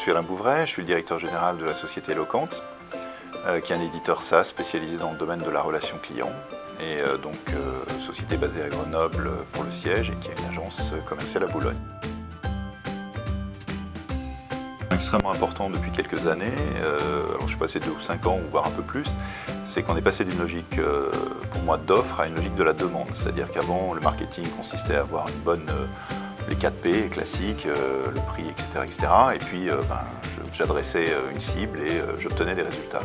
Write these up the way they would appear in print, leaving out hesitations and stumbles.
suis Alain Bouvray, je suis le directeur général de la société Eloquent, qui est un éditeur SaaS spécialisé dans le domaine de la relation client. Et société basée à Grenoble pour le siège et qui a une agence commerciale à Boulogne. Extrêmement important depuis quelques années, alors je suis passé 2 ou 5 ans ou voire un peu plus, c'est qu'on est passé d'une logique pour moi d'offre à une logique de la demande. C'est-à-dire qu'avant le marketing consistait à avoir une bonne, les 4P classiques, le prix, etc. Et puis j'adressais une cible et j'obtenais des résultats.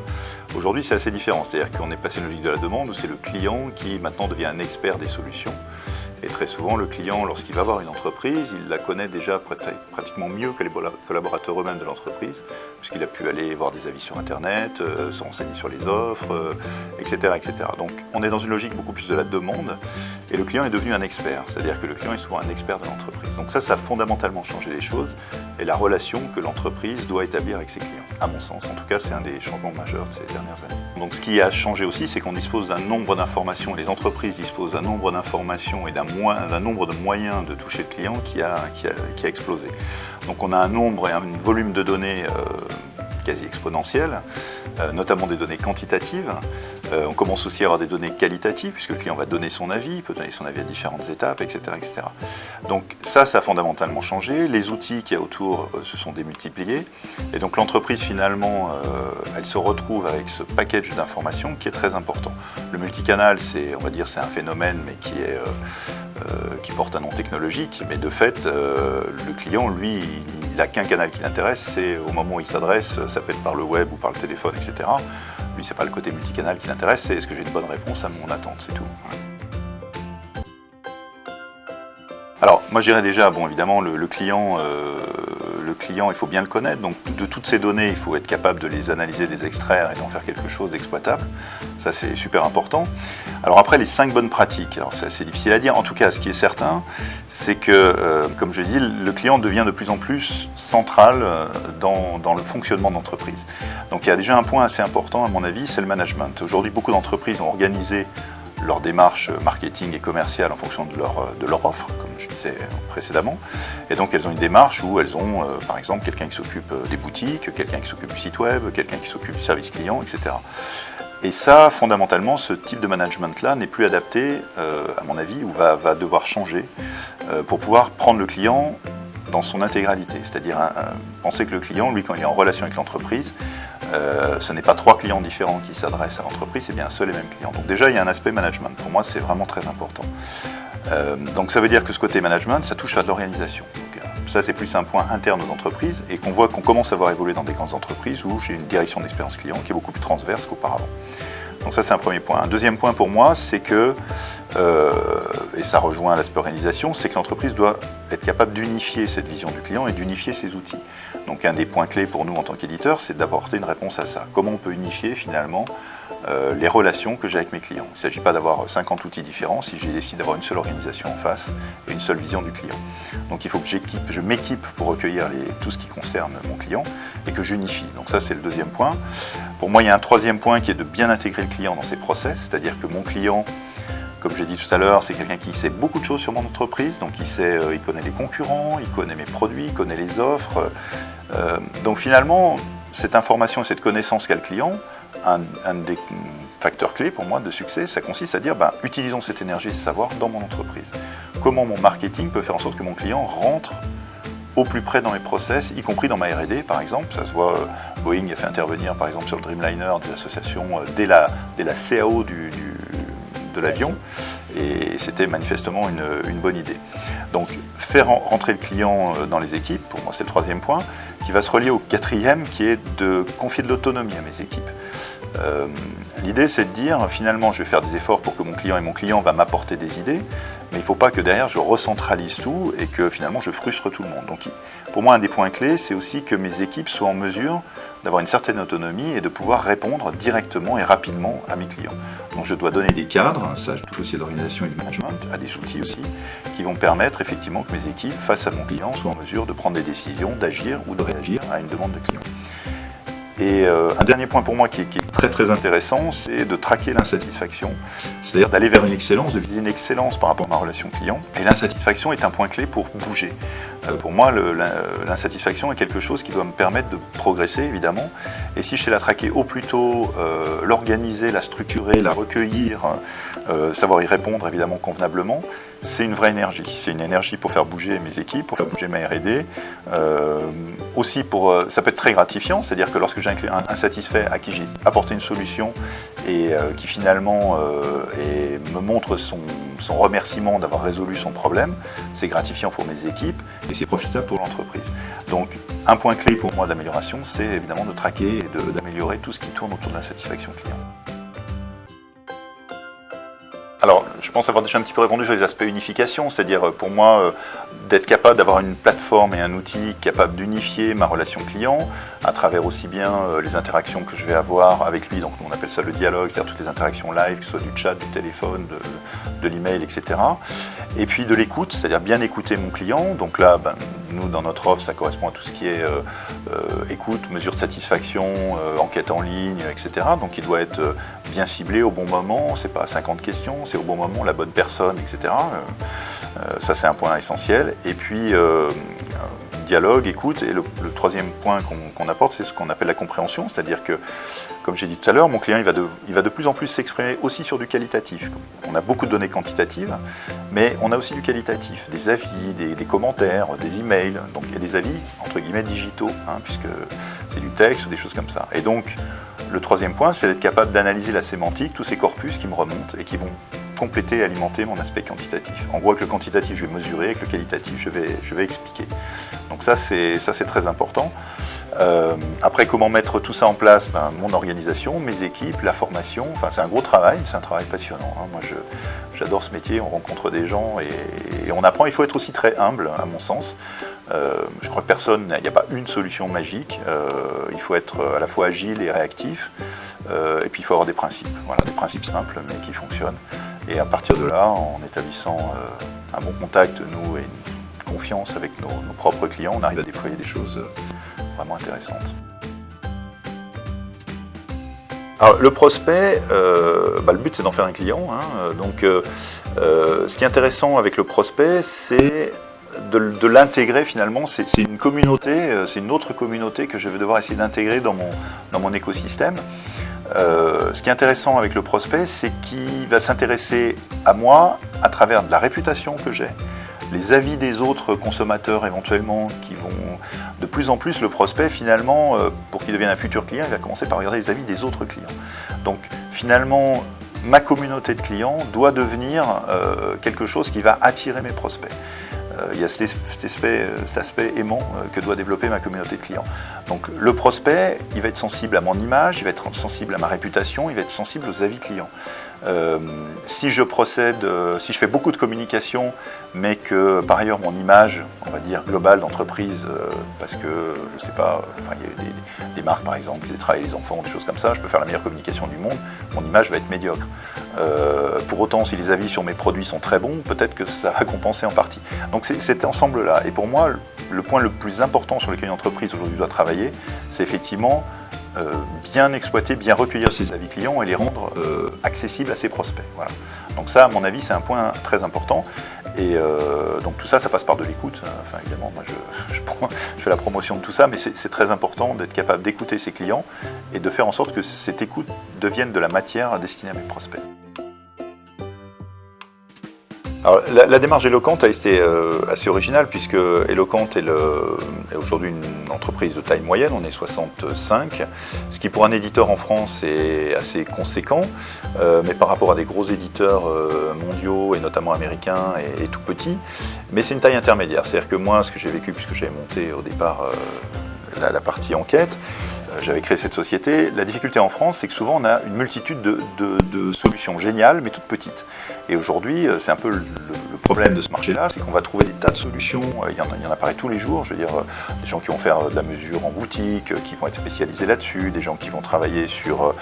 Aujourd'hui c'est assez différent, c'est-à-dire qu'on est passé d'une logique de la demande où c'est le client qui maintenant devient un expert des solutions. Et très souvent, le client, lorsqu'il va voir une entreprise, il la connaît déjà pratiquement mieux que les collaborateurs eux-mêmes de l'entreprise, puisqu'il a pu aller voir des avis sur Internet, se renseigner sur les offres, etc., etc. Donc on est dans une logique beaucoup plus de la demande, et le client est devenu un expert, c'est-à-dire que le client est souvent un expert de l'entreprise. Donc ça a fondamentalement changé les choses, et la relation que l'entreprise doit établir avec ses clients, à mon sens. En tout cas, c'est un des changements majeurs de ces dernières années. Donc ce qui a changé aussi, c'est qu'on dispose d'un nombre d'informations, et les entreprises disposent d'un nombre d'informations et d'un nombre de moyens de toucher le client qui a explosé. Donc on a un nombre et un volume de données quasi exponentiel, notamment des données quantitatives. On commence aussi à avoir des données qualitatives, puisque le client va donner son avis, il peut donner son avis à différentes étapes, etc. etc. Donc ça a fondamentalement changé. Les outils qu'il y a autour se sont démultipliés. Et donc l'entreprise, finalement, elle se retrouve avec ce package d'informations qui est très important. Le multicanal, on va dire, c'est un phénomène, mais qui porte un nom technologique. Mais de fait, le client, lui, il n'a qu'un canal qui l'intéresse, c'est au moment où il s'adresse, ça peut être par le web ou par le téléphone, etc. Lui, c'est pas le côté multicanal qui l'intéresse, c'est est-ce que j'ai une bonne réponse à mon attente, c'est tout. Alors, moi je dirais déjà, bon évidemment, le client, il faut bien le connaître, donc de toutes ces données, il faut être capable de les analyser, de les extraire et d'en faire quelque chose d'exploitable. Ça c'est super important. Alors après, les 5 bonnes pratiques, alors c'est assez difficile à dire, en tout cas ce qui est certain, c'est que, comme je dis, le client devient de plus en plus central dans le fonctionnement de l'entreprise. Donc il y a déjà un point assez important à mon avis, c'est le management. Aujourd'hui, beaucoup d'entreprises ont organisé leur démarche marketing et commerciale en fonction de leur offre, comme je disais précédemment. Et donc elles ont une démarche où elles ont, par exemple, quelqu'un qui s'occupe des boutiques, quelqu'un qui s'occupe du site web, quelqu'un qui s'occupe du service client, etc. Et ça, fondamentalement, ce type de management-là n'est plus adapté, à mon avis, ou va devoir changer pour pouvoir prendre le client dans son intégralité. C'est-à-dire penser que le client, lui, quand il est en relation avec l'entreprise, ce n'est pas 3 clients différents qui s'adressent à l'entreprise, c'est bien un seul et même client. Donc déjà, il y a un aspect management. Pour moi, c'est vraiment très important. Donc ça veut dire que ce côté management, ça touche à de l'organisation. Ça, c'est plus un point interne aux entreprises et qu'on voit qu'on commence à voir évoluer dans des grandes entreprises où j'ai une direction d'expérience client qui est beaucoup plus transverse qu'auparavant. Donc ça, c'est un premier point. Un deuxième point pour moi, c'est que, et ça rejoint l'aspect organisation, c'est que l'entreprise doit être capable d'unifier cette vision du client et d'unifier ses outils. Donc un des points clés pour nous en tant qu'éditeur, c'est d'apporter une réponse à ça. Comment on peut unifier finalement les relations que j'ai avec mes clients. Il ne s'agit pas d'avoir 50 outils différents si j'ai décidé d'avoir une seule organisation en face et une seule vision du client. Donc il faut que je m'équipe pour recueillir tout ce qui concerne mon client et que j'unifie. Donc ça, c'est le deuxième point. Pour moi, il y a un troisième point qui est de bien intégrer le client dans ses process, c'est-à-dire que mon client, comme j'ai dit tout à l'heure, c'est quelqu'un qui sait beaucoup de choses sur mon entreprise, donc il connaît les concurrents, il connaît mes produits, il connaît les offres. Donc finalement, cette information et cette connaissance qu'a le client, un des facteurs clés pour moi de succès, ça consiste à dire utilisons cette énergie et ce savoir dans mon entreprise. Comment mon marketing peut faire en sorte que mon client rentre au plus près dans mes process, y compris dans ma R&D par exemple. Ça se voit, Boeing a fait intervenir par exemple sur le Dreamliner des associations dès la CAO de l'avion, et c'était manifestement une bonne idée. Donc faire rentrer le client dans les équipes, pour moi c'est le troisième point, qui va se relier au quatrième, qui est de confier de l'autonomie à mes équipes. L'idée c'est de dire finalement je vais faire des efforts pour que mon client va m'apporter des idées, mais il ne faut pas que derrière je recentralise tout et que finalement je frustre tout le monde. Donc pour moi un des points clés c'est aussi que mes équipes soient en mesure d'avoir une certaine autonomie et de pouvoir répondre directement et rapidement à mes clients. Donc je dois donner des cadres, ça je touche aussi à l'organisation et du management, à des outils aussi, qui vont permettre effectivement que mes équipes face à mon client soient en mesure de prendre des décisions, d'agir ou de réagir à une demande de client. Et un dernier point pour moi qui est très très intéressant, c'est de traquer l'insatisfaction, c'est-à-dire d'aller vers une excellence, de viser une excellence par rapport à ma relation client. Et l'insatisfaction est un point clé pour bouger. Pour moi, l'insatisfaction est quelque chose qui doit me permettre de progresser, évidemment. Et si je sais la traquer au plus tôt, l'organiser, la structurer, la recueillir, savoir y répondre évidemment convenablement, c'est une vraie énergie. C'est une énergie pour faire bouger mes équipes, pour faire bouger ma R&D. Aussi, ça peut être très gratifiant, c'est-à-dire que lorsque j'ai un client insatisfait à qui j'ai apporté une solution et qui finalement me montre son remerciement d'avoir résolu son problème, c'est gratifiant pour mes équipes et c'est profitable pour l'entreprise. Donc, un point clé pour moi d'amélioration, c'est évidemment de traquer et d'améliorer tout ce qui tourne autour de la satisfaction client. Alors, je pense avoir déjà un petit peu répondu sur les aspects unification, c'est-à-dire pour moi d'être capable d'avoir une plateforme et un outil capable d'unifier ma relation client à travers aussi bien les interactions que je vais avoir avec lui, donc on appelle ça le dialogue, c'est-à-dire toutes les interactions live, que ce soit du chat, du téléphone, de l'email, etc. Et puis de l'écoute, c'est-à-dire bien écouter mon client. Donc là, nous dans notre offre, ça correspond à tout ce qui est écoute, mesure de satisfaction, enquête en ligne, etc. Donc il doit être bien ciblé au bon moment, c'est pas 50 questions, c'est au bon moment, la bonne personne, etc. Ça c'est un point essentiel. Et puis dialogue, écoute, et le troisième point qu'on apporte, c'est ce qu'on appelle la compréhension, c'est-à-dire que, comme j'ai dit tout à l'heure, mon client il va de plus en plus s'exprimer aussi sur du qualitatif. On a beaucoup de données quantitatives, mais on a aussi du qualitatif, des avis, des commentaires, des emails, donc il y a des avis entre guillemets digitaux, puisque c'est du texte ou des choses comme ça. Et donc, le troisième point, c'est d'être capable d'analyser la sémantique, tous ces corpus qui me remontent et qui vont compléter et alimenter mon aspect quantitatif. En gros, avec le quantitatif, je vais mesurer, avec le qualitatif, je vais expliquer. Donc ça, c'est très important. Après, comment mettre tout ça en place? Mon organisation, mes équipes, la formation, enfin, c'est un gros travail, c'est un travail passionnant. Moi, j'adore ce métier, on rencontre des gens et on apprend. Il faut être aussi très humble, à mon sens. Je crois que il n'y a pas une solution magique. Il faut être à la fois agile et réactif. Et puis, il faut avoir des principes. Voilà, des principes simples, mais qui fonctionnent. Et à partir de là, en établissant un bon contact, nous, et une confiance avec nos propres clients, on arrive à déployer des choses vraiment intéressantes. Alors, le prospect, le but c'est d'en faire un client. Donc, ce qui est intéressant avec le prospect, c'est de l'intégrer finalement. C'est une communauté, c'est une autre communauté que je vais devoir essayer d'intégrer dans mon écosystème. Ce qui est intéressant avec le prospect, c'est qu'il va s'intéresser à moi à travers de la réputation que j'ai, les avis des autres consommateurs éventuellement qui vont de plus en plus, le prospect finalement, pour qu'il devienne un futur client, il va commencer par regarder les avis des autres clients. Donc finalement, ma communauté de clients doit devenir quelque chose qui va attirer mes prospects. Il y a cet aspect aimant que doit développer ma communauté de clients. Donc le prospect, il va être sensible à mon image, il va être sensible à ma réputation, il va être sensible aux avis clients. Si je fais beaucoup de communication, mais que par ailleurs mon image, on va dire globale d'entreprise, parce que je sais pas, il y a des marques par exemple, qui travaillent les enfants, des choses comme ça, je peux faire la meilleure communication du monde, mon image va être médiocre. Pour autant, si les avis sur mes produits sont très bons, peut-être que ça va compenser en partie. Donc c'est cet ensemble-là. Et pour moi, le point le plus important sur lequel une entreprise aujourd'hui doit travailler, c'est effectivement bien exploiter, bien recueillir ses avis clients et les rendre accessibles à ses prospects. Voilà. Donc ça, à mon avis, c'est un point très important. Et donc tout ça, ça passe par de l'écoute. Enfin, évidemment, moi, je fais la promotion de tout ça, mais c'est très important d'être capable d'écouter ses clients et de faire en sorte que cette écoute devienne de la matière destinée à mes prospects. Alors, la démarche Eloquent a été assez originale puisque Eloquent est aujourd'hui une entreprise de taille moyenne, on est 65, ce qui pour un éditeur en France est assez conséquent, mais par rapport à des gros éditeurs mondiaux et notamment américains est tout petit, mais c'est une taille intermédiaire, c'est-à-dire que moi ce que j'ai vécu puisque j'avais monté au départ la partie enquête, j'avais créé cette société. La difficulté en France, c'est que souvent on a une multitude de solutions géniales, mais toutes petites. Et aujourd'hui, c'est un peu le problème de ce marché-là, c'est qu'on va trouver des tas de solutions. Il y en apparaît tous les jours. Je veux dire, des gens qui vont faire de la mesure en boutique, qui vont être spécialisés là-dessus, des gens qui vont travailler qui vont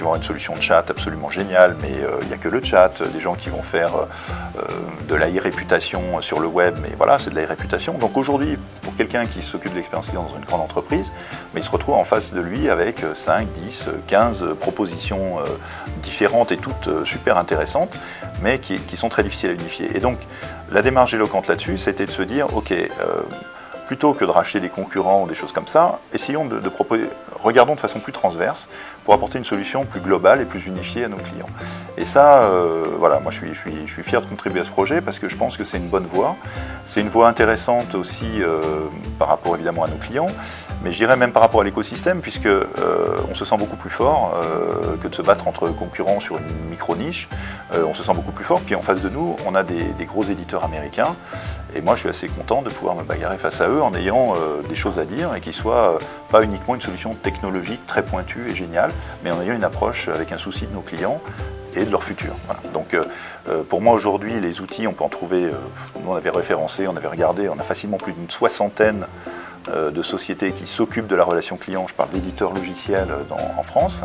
avoir une solution de chat absolument géniale, mais il n'y a que le chat, des gens qui vont faire de la e-réputation sur le web, mais voilà, c'est de la e-réputation. Donc aujourd'hui, pour quelqu'un qui s'occupe de l'expérience client dans une grande entreprise, mais il se retrouve en face de lui avec 5, 10, 15 propositions différentes et toutes super intéressantes, mais qui sont très difficiles à unifier. Et donc, la démarche éloquente là-dessus, c'était de se dire, ok, plutôt que de racheter des concurrents ou des choses comme ça, essayons de proposer, regardons de façon plus transverse pour apporter une solution plus globale et plus unifiée à nos clients. Et ça, voilà, moi je suis fier de contribuer à ce projet parce que je pense que c'est une bonne voie. C'est une voie intéressante aussi par rapport évidemment à nos clients, mais je dirais même par rapport à l'écosystème, puisque on se sent beaucoup plus fort que de se battre entre concurrents sur une micro-niche. On se sent beaucoup plus fort, puis en face de nous, on a des gros éditeurs américains, et moi je suis assez content de pouvoir me bagarrer face à eux en ayant des choses à dire et qui soient pas uniquement une solution technologique très pointue et géniale, mais en ayant une approche avec un souci de nos clients et de leur futur. Voilà. Donc pour moi aujourd'hui, les outils, on peut en trouver, nous on avait référencé, on avait regardé, on a facilement plus d'une soixantaine de sociétés qui s'occupent de la relation client. Je parle d'éditeurs logiciels en France,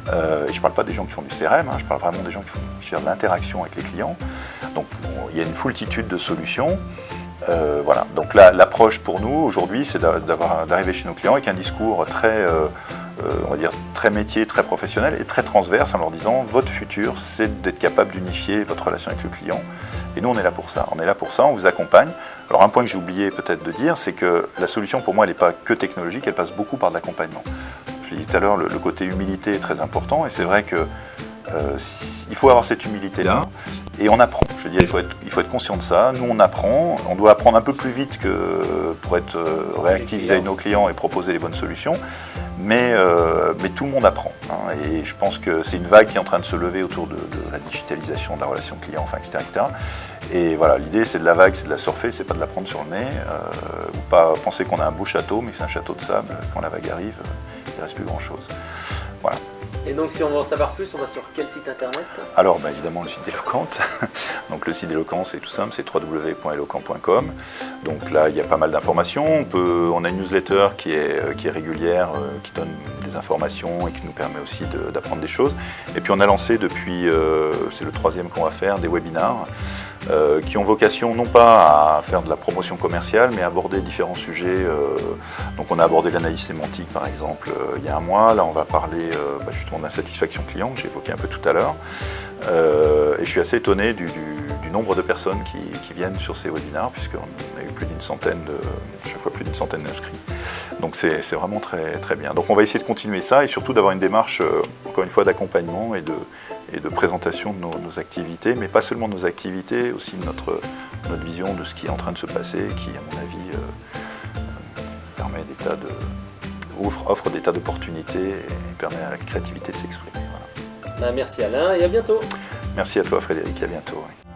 et je ne parle pas des gens qui font du CRM, je parle vraiment des gens qui gèrent de l'interaction avec les clients. Donc il y a une foultitude de solutions. Voilà. Donc l'approche pour nous aujourd'hui, c'est d'arriver chez nos clients avec un discours très, on va dire, très métier, très professionnel et très transverse en leur disant votre futur, c'est d'être capable d'unifier votre relation avec le client. Et nous, on est là pour ça. On est là pour ça, on vous accompagne. Alors un point que j'ai oublié peut-être de dire, c'est que la solution pour moi, elle n'est pas que technologique, elle passe beaucoup par de l'accompagnement. Je l'ai dit tout à l'heure, le côté humilité est très important et c'est vrai que il faut avoir cette humilité-là et on apprend. Je veux dire, il faut être conscient de ça. Nous, on apprend. On doit apprendre un peu plus vite que pour être réactif vis-à-vis de nos clients et proposer les bonnes solutions. Mais tout le monde apprend. Et je pense que c'est une vague qui est en train de se lever autour de la digitalisation de la relation client, enfin, etc., etc. Et voilà, l'idée, c'est de la vague, c'est de la surfer, c'est pas de la prendre sur le nez. Ou pas penser qu'on a un beau château, mais que c'est un château de sable. Quand la vague arrive, il ne reste plus grand-chose. Voilà. Et donc si on veut en savoir plus, on va sur quel site internet? Alors évidemment le site d'Eloquent. Donc le site d'Eloquent, c'est tout simple, c'est www.eloquent.com. Donc là il y a pas mal d'informations. On a une newsletter qui est régulière, qui donne des informations et qui nous permet aussi d'apprendre des choses. Et puis on a lancé depuis, c'est le 3e qu'on va faire, des webinars qui ont vocation non pas à faire de la promotion commerciale, mais à aborder différents sujets. Donc on a abordé l'analyse sémantique par exemple il y a un mois. Là on va parler justement de la satisfaction client que j'ai évoqué un peu tout à l'heure. Et je suis assez étonné du nombre de personnes qui viennent sur ces webinars, puisqu'on a eu plus d'une centaine, chaque fois plus d'une centaine d'inscrits. Donc c'est vraiment très, très bien. Donc on va essayer de continuer ça et surtout d'avoir une démarche, encore une fois, d'accompagnement et de présentation de nos activités, mais pas seulement de nos activités, aussi de notre vision de ce qui est en train de se passer, qui, à mon avis, permet offre des tas d'opportunités et permet à la créativité de s'exprimer. Voilà. Merci Alain et à bientôt. Merci à toi Frédéric, à bientôt. Oui.